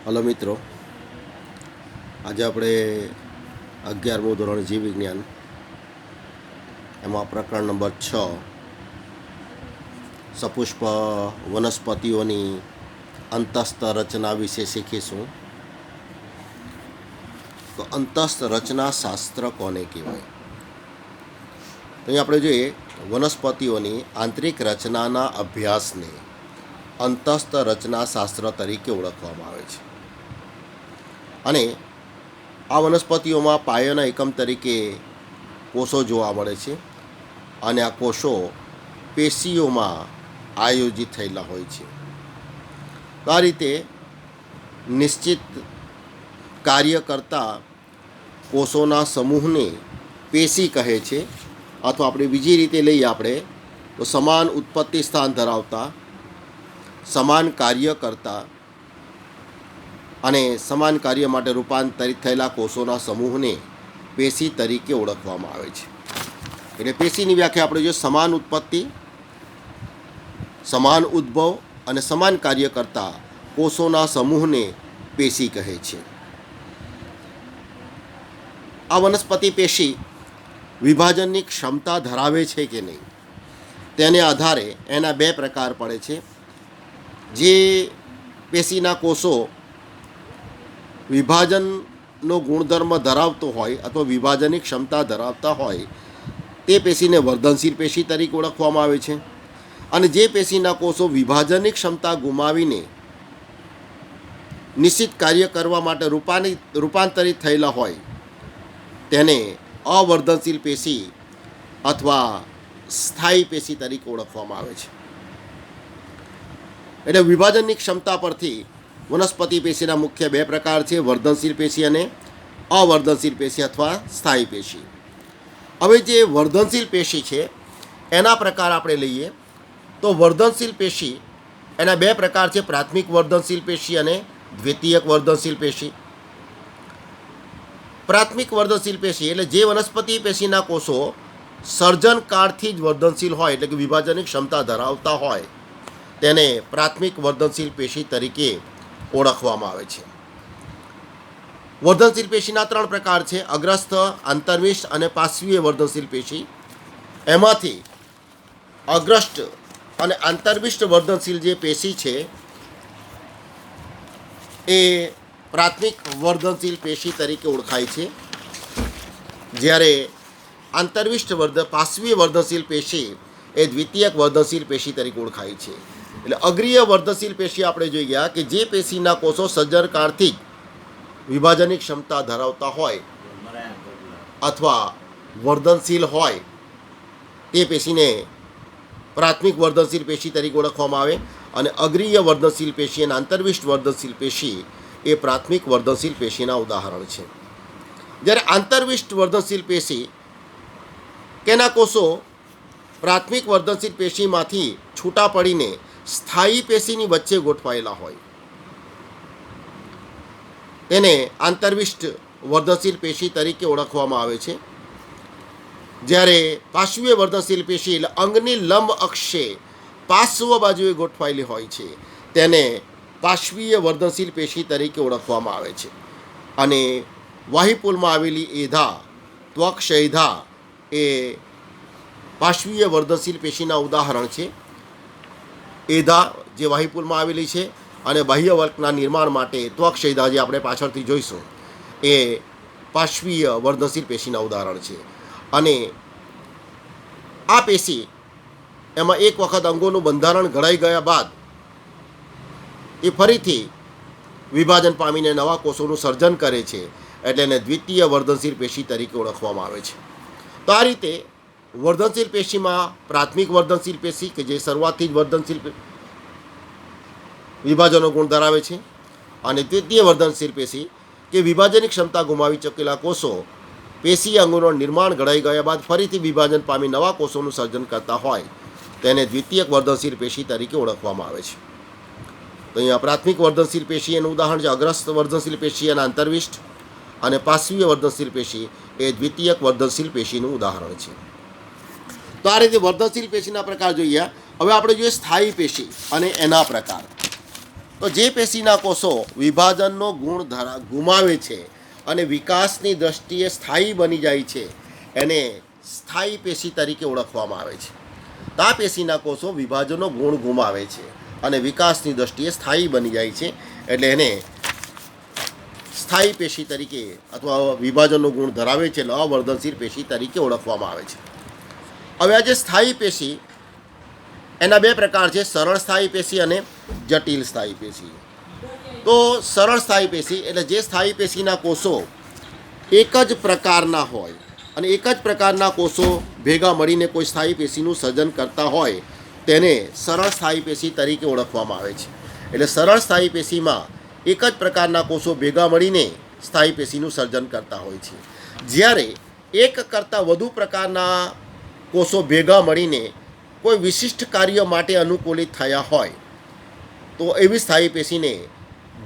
Hello મિત્રો, આજે આપણે 11મું ધોરણ જીવ વિજ્ઞાન એમાં પ્રકરણ નંબર 6 સપુષ્પ વનસ્પતિઓની અંતસ્થ રચના વિશે શીખીશું. તો અંતસ્થ રચના શાસ્ત્ર કોને કહેવાય? તો અહીં આપણે જોઈએ વનસ્પતિઓની આંતરિક રચનાના અભ્યાસને અંતસ્થ રચના શાસ્ત્ર તરીકે ઓળખવામાં આવે છે. અને આ વનસ્પતિઓમાં પાયાના એકમ તરીકે કોષો જોવા મળે છે અને આ કોષો પેશીઓમાં આયોજિત થયેલા હોય છે. તો આ રીતે નિશ્ચિત કાર્ય કરતા કોષોના સમૂહને પેશી કહે છે. અથવા આપણે બીજી રીતે લઈએ આપણે તો સમાન ઉત્પત્તિ સ્થાન ધરાવતા, સમાન કાર્ય કરતા અને સમાન કાર્ય માટે રૂપાંતરિત થયેલા કોષોના સમૂહને પેશી તરીકે ઓળખવામાં આવે છે. એટલે પેશીની વ્યાખ્યા આપણે જો સમાન ઉત્પત્તિ, સમાન ઉદ્ભવ અને સમાન કાર્ય કરતા કોષોના સમૂહને પેશી કહે છે. આ વનસ્પતિ પેશી વિભાજનની ક્ષમતા ધરાવે છે કે નહીં તેને આધારે એના બે પ્રકાર પડે છે. જે પેશીના કોષો વિભાજનનો ગુણધર્મ ધરાવતો હોય અથવા વિભાજનની ક્ષમતા ધરાવતા હોય તે પેશીને વર્ધનશીલ પેશી તરીકે ઓળખવામાં આવે છે. અને જે પેશીના કોષો વિભાજનની ક્ષમતા ગુમાવીને નિશ્ચિત કાર્ય કરવા માટે રૂપાંતરિત થયેલા હોય તેને અવર્ધનશીલ પેશી અથવા સ્થાયી પેશી તરીકે ઓળખવામાં આવે છે. એટલે વિભાજનની ક્ષમતા પરથી વનસ્પતિ પેશીના મુખ્ય બે પ્રકાર છે, વર્ધનશીલ પેશી અને અવર્ધનશીલ પેશી અથવા સ્થાયી પેશી. હવે જે વર્ધનશીલ પેશી છે એના પ્રકાર આપણે લઈએ તો વર્ધનશીલ પેશી એના બે પ્રકાર છે, પ્રાથમિક વર્ધનશીલ પેશી અને દ્વિતીયક વર્ધનશીલ પેશી. પ્રાથમિક વર્ધનશીલ પેશી એટલે જે વનસ્પતિ પેશીના કોષો સર્જનકાળથી જ વર્ધનશીલ હોય એટલે કે વિભાજનની ક્ષમતા ધરાવતા હોય તેને પ્રાથમિક વર્ધનશીલ પેશી તરીકે ઓળખવામાં આવે છે. વર્ધનશીલ પેશીના ત્રણ પ્રકાર છે, અગ્રસ્થ, આંતરમિષ્ટ અને પાર્શ્વીય વર્ધનશીલ પેશી. એમાંથી અગ્રસ્થ અને આંતરમિષ્ટ વર્ધનશીલ જે પેશી છે એ પ્રાથમિક વર્ધનશીલ પેશી તરીકે ઓળખાય છે, જ્યારે આંતરમિષ્ટ પાર્શ્વીય વર્ધનશીલ પેશી એ દ્વિતીયક વર્ધનશીલ પેશી તરીકે ઓળખાય છે. એટલે અગ્રીય વર્ધનશીલ પેશી આપણે જોઈ ગયા કે જે પેશીના કોષો સર્જનકાળથી વિભાજનની ક્ષમતા ધરાવતા હોય અથવા વર્ધનશીલ હોય તે પેશીને પ્રાથમિક વર્ધનશીલ પેશી તરીકે ઓળખવામાં આવે. અને અગ્રીય વર્ધનશીલ પેશી અને આંતરમિષ્ટ વર્ધનશીલ પેશી એ પ્રાથમિક વર્ધનશીલ પેશીના ઉદાહરણ છે. જ્યારે આંતરમિષ્ટ વર્ધનશીલ પેશી કેના કોષો પ્રાથમિક વર્ધનશીલ પેશીમાંથી છૂટા પડીને સ્થાયી પેશીની વચ્ચે ગોઠવાયેલા હોય તેને આંતરમિષ્ટ વર્ધનશીલ પેશી તરીકે ઓળખવામાં આવે છે. જ્યારે પાર્શ્વીય વર્ધનશીલ પેશી એટલે અંગની લંબ અક્ષે પાર્શ્વ બાજુએ ગોઠવાયેલી હોય છે તેને પાર્શ્વીય વર્ધનશીલ પેશી તરીકે ઓળખવામાં આવે છે. અને વાહિપુલમાં આવેલી એધા, ત્વક્ષૈધા એ પાર્શ્વીય વર્ધનશીલ પેશીના ઉદાહરણ છે. એધા જે વાહિપુલમાં આવેલી છે અને બાહ્યવલ્કના નિર્માણ માટે ત્વક્ષૈધા જે આપણે પાછળથી જોઈશું એ પાર્શ્વીય વર્ધનશીલ પેશીના ઉદાહરણ છે. અને આ પેશી એમાં એક વખત અંગોનું બંધારણ ઘડાઈ ગયા બાદ એ ફરીથી વિભાજન પામીને નવા કોષોનું સર્જન કરે છે, એટલે એને દ્વિતીય વર્ધનશીલ પેશી તરીકે ઓળખવામાં આવે છે. તો આ રીતે વર્ધનશીલ પેશીમાં પ્રાથમિક વર્ધનશીલ પેશી કે જે શરૂઆતથી જ વર્ધનશીલ વિભાજનનો ગુણ ધરાવે છે અને દ્વિતીય વર્ધનશીલ પેશી કે વિભાજનની ક્ષમતા ગુમાવી ચૂકેલા કોષો પેશી અંગોનું નિર્માણ ઘડાઈ ગયા બાદ ફરીથી વિભાજન પામી નવા કોષોનું સર્જન કરતા હોય તેને દ્વિતીયક વર્ધનશીલ પેશી તરીકે ઓળખવામાં આવે છે. તો અહીંયા પ્રાથમિક વર્ધનશીલ પેશી એનું ઉદાહરણ છે અગ્રસ્થ વર્ધનશીલ પેશી અને આંતરમિષ્ટ, અને પાર્શ્વીય વર્ધનશીલ પેશી એ દ્વિતીયક વર્ધનશીલ પેશીનું ઉદાહરણ છે. તો આ રીતે વર્ધનશીલ પેશીના પ્રકાર જોઈએ. હવે આપણે જોઈએ સ્થાયી પેશી અને એના પ્રકાર. તો જે પેશીના કોષો વિભાજનનો ગુણ ગુમાવે છે અને વિકાસની દ્રષ્ટિએ સ્થાયી બની જાય છે એને સ્થાયી પેશી તરીકે ઓળખવામાં આવે છે. તો આ પેશીના કોષો વિભાજનનો ગુણ ગુમાવે છે અને વિકાસની દ્રષ્ટિએ સ્થાયી બની જાય છે એટલે એને સ્થાયી પેશી તરીકે અથવા વિભાજનનો ગુણ ધરાવે છે એટલે અવર્ધનશીલ પેશી તરીકે ઓળખવામાં આવે છે. હવે આ જે સ્થાયી પેશી એના બે પ્રકાર છે, સરળ સ્થાયી પેશી અને જટિલ સ્થાયી પેશી. તો સરળ સ્થાયી પેશી એટલે જે સ્થાયી પેશીના કોષો એક જ પ્રકારના હોય અને એક જ પ્રકારના કોષો ભેગા મળીને કોઈ સ્થાયી પેશીનું સર્જન કરતા હોય તેને સરળ સ્થાયી પેશી તરીકે ઓળખવામાં આવે છે. એટલે સરળ સ્થાયી પેશીમાં એક જ પ્રકારના કોષો ભેગા મળીને સ્થાયી પેશીનું સર્જન કરતા હોય છે. જ્યારે એક કરતાં વધુ પ્રકારના કોષો ભેગા મળીને કોઈ વિશિષ્ટ કાર્ય માટે અનુકૂલિત થયા હોય તો એવી સ્થાયી પેશીને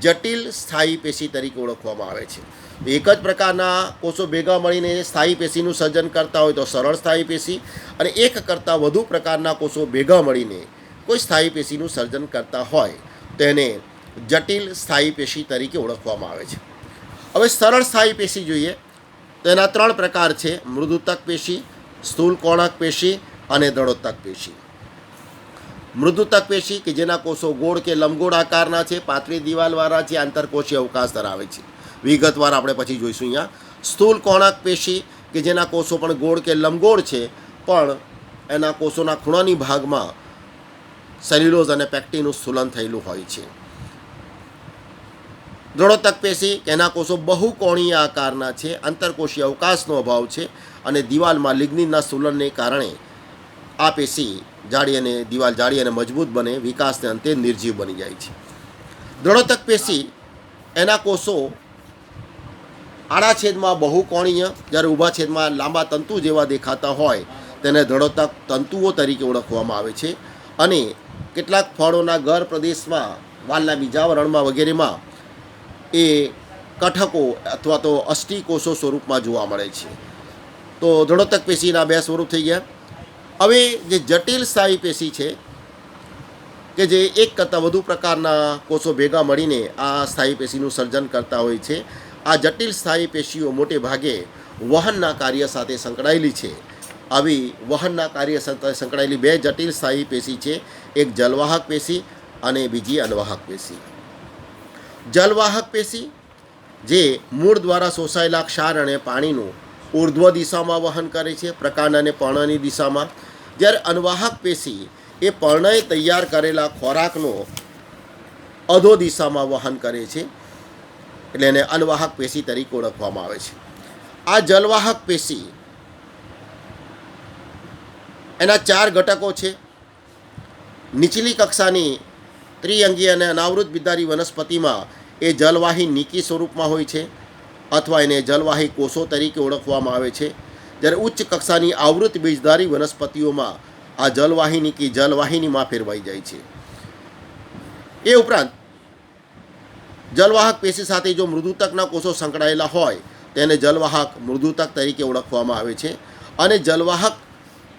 જટિલ સ્થાયી પેશી તરીકે ઓળખવામાં આવે છે. એક જ પ્રકારના કોષો ભેગા મળીને સ્થાયી પેશીનું સર્જન કરતા હોય તો સરળ સ્થાયી પેશી, અને એક કરતાં વધુ પ્રકારના કોષો ભેગા મળીને કોઈ સ્થાયી પેશીનું સર્જન કરતા હોય તો એને જટિલ સ્થાયી પેશી તરીકે ઓળખવામાં આવે છે. હવે સરળ સ્થાયી પેશી જોઈએ તો એના ત્રણ પ્રકાર છે, મૃદુતક પેશી, સ્થૂલ કોણક પેશી અને દળોતક પેશી. મૃદુતક પેશી કે જેના કોષો ગોળ કે લંબગોળ આકારના છે, પાતળી દિવાલવાળા છે, આંતરકોષીય અવકાશ ધરાવે છે. વિગતવાર આપણે પછી જોઈશું. અહીંયા સ્થૂલ કોણક પેશી કે જેના કોષો પણ ગોળ કે લંબગોળ છે પણ એના કોષોના ખૂણાની ભાગમાં સેલ્યુલોઝ અને પેક્ટિનનું સ્થૂલન થયેલું હોય છે. દળોતક પેશી કે એના કોષો બહુકોણીય આકારના છે, આંતરકોષીય અવકાશનો અભાવ છે અને દિવાલમાં લિગ્નિનના સ્થૂલનને કારણે આ પેશી દિવાલ જાડી અને મજબૂત બને, વિકાસને અંતે નિર્જીવ બની જાય છે. દળોતક પેશી એના કોષો આડા છેદમાં બહુકોણીય, જ્યારે ઊભા છેદમાં લાંબા તંતુ જેવા દેખાતા હોય તેને દળોતક તંતુઓ તરીકે ઓળખવામાં આવે છે. અને કેટલાક ફળોના ગર પ્રદેશમાં, વાલના બીજાવરણમાં વગેરેમાં એ કઠકો અથવા તો અષ્ટિકોષો સ્વરૂપમાં જોવા મળે છે. તો દળોતક પેશીના બે સ્વરૂપ થઈ ગયા. હવે જે જટિલ સ્થાયી પેશી છે કે જે એક કરતાં વધુ પ્રકારના કોષો ભેગા મળીને આ સ્થાયી પેશીનું સર્જન કરતા હોય છે, આ જટિલ સ્થાયી પેશીઓ મોટે ભાગે વહનના કાર્ય સાથે સંકળાયેલી છે. આવી વહનના કાર્ય સાથે સંકળાયેલી બે જટિલ સ્થાયી પેશી છે, એક જલવાહક પેશી અને બીજી અનવાહક પેશી. જલવાહક પેશી જે મૂળ દ્વારા શોષાયેલા ક્ષાર અને પાણીનું ઉર્ધ્વ દિશામાં વહન કરે છે, પ્રકાંડ અને પર્ણની દિશામાં. જ્યારે અનવાહક પેશી એ પર્ણએ તૈયાર કરેલા ખોરાકનો અધો દિશામાં વહન કરે છે એટલે એને અનવાહક પેશી તરીકે ઓળખવામાં આવે છે. આ જલવાહક પેશી એના 4 ઘટકો છે. નીચલી કક્ષાની ત્રિઅંગી અને અનાવૃત બીજધારી વનસ્પતિમાં એ જલવાહી નિકી સ્વરૂપમાં હોય છે અથવા એને જલવાહી કોષો તરીકે ઓળખવામાં આવે છે. જ્યારે ઉચ્ચ કક્ષાની આવૃત બીજધારી વનસ્પતિઓમાં આ જલવાહી નિકી જલવાહિનીમાં ફેરવાઈ જાય છે. એ ઉપરાંત જલવાહક પેશી સાથે જો મૃદુતકના કોષો સંકળાયેલા હોય તેને જલવાહક મૃદુતક તરીકે ઓળખવામાં આવે છે. અને જલવાહક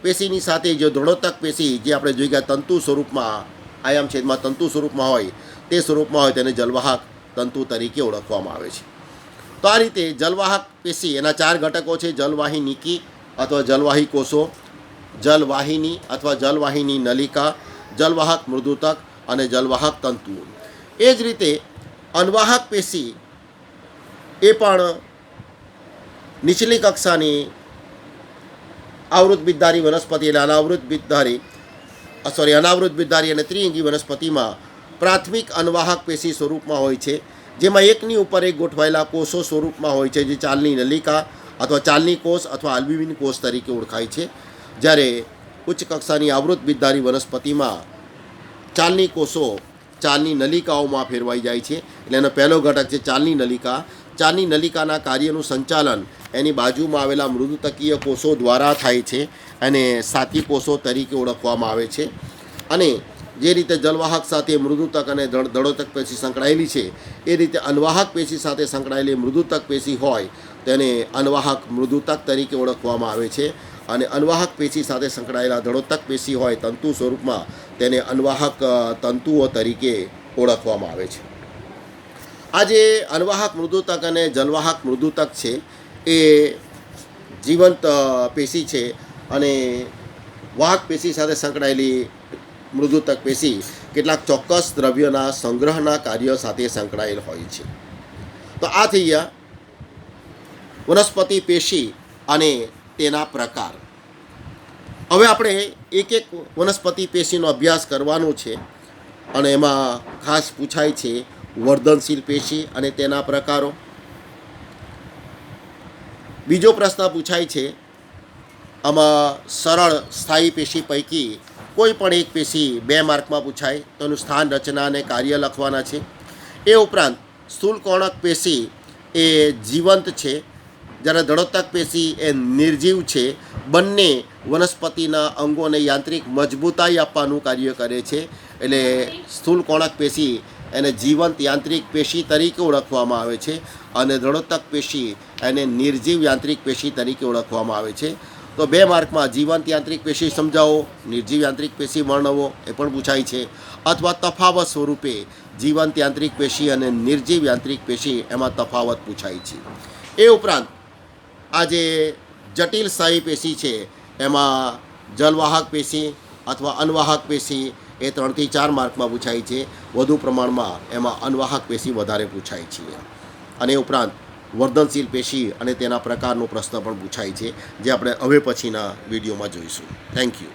પેશીની સાથે જો દળોતક પેશી જે આપણે જોઈ ગયા તંતુ સ્વરૂપમાં, આયામ છેદમાં તંતુ સ્વરૂપમાં હોય તે સ્વરૂપમાં હોય તેને જલવાહક તંતુ તરીકે ઓળખવામાં આવે છે. તો આ રીતે જલવાહક પેશી એના 4 ઘટકો છે, જલવાહી નિકી અથવા જલવાહી કોષો, જલવાહિની અથવા જલવાહિની નલિકા, જલવાહક મૃદુતક અને જલવાહક તંતુઓ. એ જ રીતે અનવાહક પેશી એ પણ નીચલી કક્ષાની આવૃત બીજધારી વનસ્પતિ એટલે અનાવૃત બીજધારી અને ત્રિઅંગી વનસ્પતિમાં પ્રાથમિક અનવાહક પેશી સ્વરૂપમાં હોય છે, જેમાં એકની ઉપર એક ગોઠવાયેલા કોષો સ્વરૂપમાં હોય છે, જે ચાલની નલિકા અથવા ચાલની કોષ અથવા આલ્બ્યુમિન કોષ તરીકે ઓળખાય છે. જ્યારે ઉચ્ચ કક્ષાની આવૃત બીજધારી વનસ્પતિમાં ચાલની કોષો ચાલની નલિકાઓમાં ફેરવાઈ જાય છે. એટલે એનો પહેલો ઘટક છે ચાલની નલિકા. ચાલની નલિકાના કાર્યનું સંચાલન એની બાજુમાં આવેલા મૃદુતકીય કોષો દ્વારા થાય છે અને સાથી કોષો તરીકે ઓળખવામાં આવે છે. અને જે રીતે જલવાહક સાથે મૃદુતક અને દળોતક પેશી સંકળાયેલી છે એ રીતે અનવાહક પેશી સાથે સંકળાયેલી મૃદુતક પેશી હોય તેને અનવાહક મૃદુતક તરીકે ઓળખવામાં આવે છે. અને અનવાહક પેશી સાથે સંકળાયેલા દળોતક પેશી હોય તંતુ સ્વરૂપમાં તેને અનવાહક તંતુઓ તરીકે ઓળખવામાં આવે છે. આ જે અનવાહક મૃદુતક અને જલવાહક મૃદુતક છે એ જીવંત પેશી છે અને વાહક પેશી સાથે સંકળાયેલી મૃદુતક પેશી કેટલાક ચોક્કસ દ્રવ્યોના સંગ્રહના કાર્ય સાથે સંકળાયેલ હોય છે. તો આ થઈ ગયા વનસ્પતિ પેશી અને તેના પ્રકાર. હવે આપણે એક એક વનસ્પતિ પેશીનો અભ્યાસ કરવાનો છે અને એમાં ખાસ પૂછાય છે વર્ધનશીલ પેશી અને તેના પ્રકારો. બીજો પ્રશ્ન પૂછાય છે આમાં સરળ સ્થાયી પેશી પૈકી કોઈ પણ એક પેશી 2 માર્કમાં પૂછાય તો એનું સ્થાન, રચના અને કાર્ય લખવાના છે. એ ઉપરાંત સ્થૂલકોણક પેશી એ જીવંત છે જ્યારે દળોત્તક પેશી એ નિર્જીવ છે. બંને વનસ્પતિના અંગોને યાંત્રિક મજબૂતાઈ આપવાનું કાર્ય કરે છે. એટલે સ્થૂલકોણક પેશી એને જીવંત યાંત્રિક પેશી તરીકે ઓળખવામાં આવે છે અને દળોત્તક પેશી એને નિર્જીવ યાંત્રિક પેશી તરીકે ઓળખવામાં આવે છે. તો 2 માર્કમાં જીવંત યાંત્રિક પેશી સમજાવો, નિર્જીવ યાંત્રિક પેશી વર્ણવો એ પણ પૂછાય છે, અથવા તફાવત સ્વરૂપે જીવંત યાંત્રિક પેશી અને નિર્જીવ યાંત્રિક પેશી એમાં તફાવત પૂછાય છે. એ ઉપરાંત આ જે જટિલ સ્થાયી પેશી છે એમાં જલવાહક પેશી અથવા અનવાહક પેશી એ 3 થી 4 માર્કમાં પૂછાય છે. વધુ પ્રમાણમાં એમાં અનવાહક પેશી વધારે પૂછાય છે. અને ઉપરાંત વર્ધનશીલ પેશી અને તેના પ્રકારનો પ્રશ્ન પણ પૂછાય છે, જે આપણે હવે પછીના વિડીયોમાં જોઈશું. Thank you.